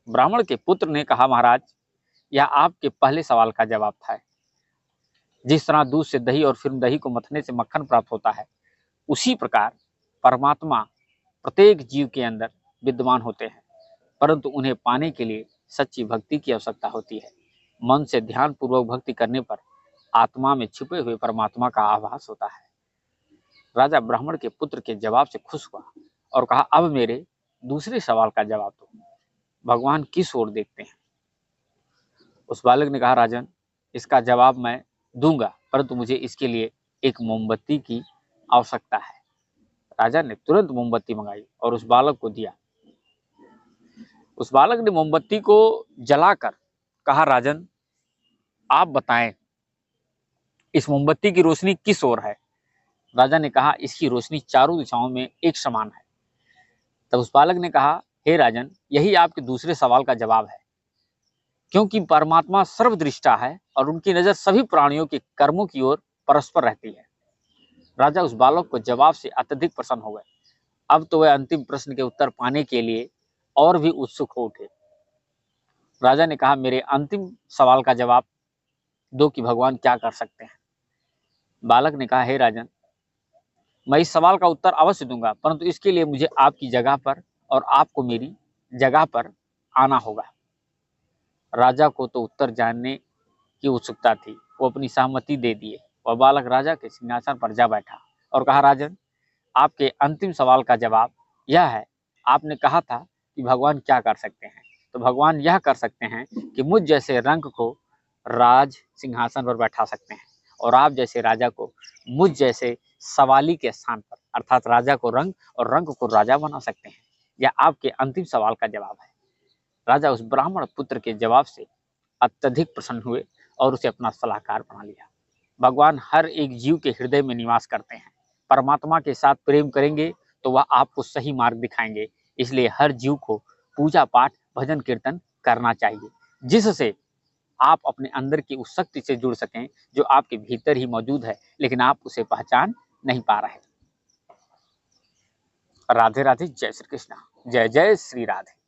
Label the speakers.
Speaker 1: ब्राह्मण के पुत्र ने कहा, महाराज, यह आपके पहले सवाल का जवाब था। जिस तरह दूध से दही और फिर दही को मथने से मक्खन प्राप्त होता है, उसी प्रकार परमात्मा प्रत्येक जीव के अंदर विद्यमान होते हैं, परंतु उन्हें पाने के लिए सच्ची भक्ति की आवश्यकता होती है। मन से ध्यान पूर्वक भक्ति करने पर आत्मा में छिपे हुए परमात्मा का आभास होता है। राजा ब्राह्मण के पुत्र के जवाब से खुश हुआ और कहा, अब मेरे दूसरे सवाल का जवाब दो, भगवान किस ओर देखते हैं? उस बालक ने कहा, राजन, इसका जवाब मैं दूंगा, परंतु मुझे इसके लिए एक मोमबत्ती की आवश्यकता है। राजा ने तुरंत मोमबत्ती मंगाई और उस बालक को दिया। उस बालक ने मोमबत्ती को जलाकर कहा, राजन, आप बताएं, इस मोमबत्ती की रोशनी किस ओर है? राजा ने कहा, इसकी रोशनी चारों दिशाओं में एक समान है। तब उस बालक ने कहा, हे राजन, यही आपके दूसरे सवाल का जवाब है, क्योंकि परमात्मा सर्वदृष्टा है और उनकी नजर सभी प्राणियों के कर्मों की ओर परस्पर रहती है। राजा उस बालक को जवाब से अत्यधिक प्रसन्न हो गए। अब तो वह अंतिम प्रश्न के उत्तर पाने के लिए और भी उत्सुक हो उठे। राजा ने कहा, मेरे अंतिम सवाल का जवाब दो कि भगवान क्या कर सकते हैं? बालक ने कहा, हे राजन, मैं इस सवाल का उत्तर अवश्य दूंगा, परंतु इसके लिए मुझे आपकी जगह पर और आपको मेरी जगह पर आना होगा। राजा को तो उत्तर जानने की उत्सुकता थी, वो अपनी सहमति दे दिए। वह बालक राजा के सिंहासन पर जा बैठा और कहा, राजन, आपके अंतिम सवाल का जवाब यह है। आपने कहा था कि भगवान क्या कर सकते हैं, तो भगवान यह कर सकते हैं कि मुझ जैसे रंक को राज सिंहासन पर बैठा सकते हैं और आप जैसे राजा को मुझ जैसे सवाली के स्थान पर, अर्थात राजा को रंक और रंक को राजा बना सकते हैं। यह आपके अंतिम सवाल का जवाब है। राजा उस ब्राह्मण पुत्र के जवाब से अत्यधिक प्रसन्न हुए और उसे अपना सलाहकार बना लिया। भगवान हर एक जीव के हृदय में निवास करते हैं। परमात्मा के साथ प्रेम करेंगे तो वह आपको सही मार्ग दिखाएंगे। इसलिए हर जीव को पूजा पाठ, भजन कीर्तन करना चाहिए, जिससे आप अपने अंदर की उस शक्ति से जुड़ सकें जो आपके भीतर ही मौजूद है, लेकिन आप उसे पहचान नहीं पा रहे। राधे राधे। जय श्री कृष्ण। जय जय श्री राधे।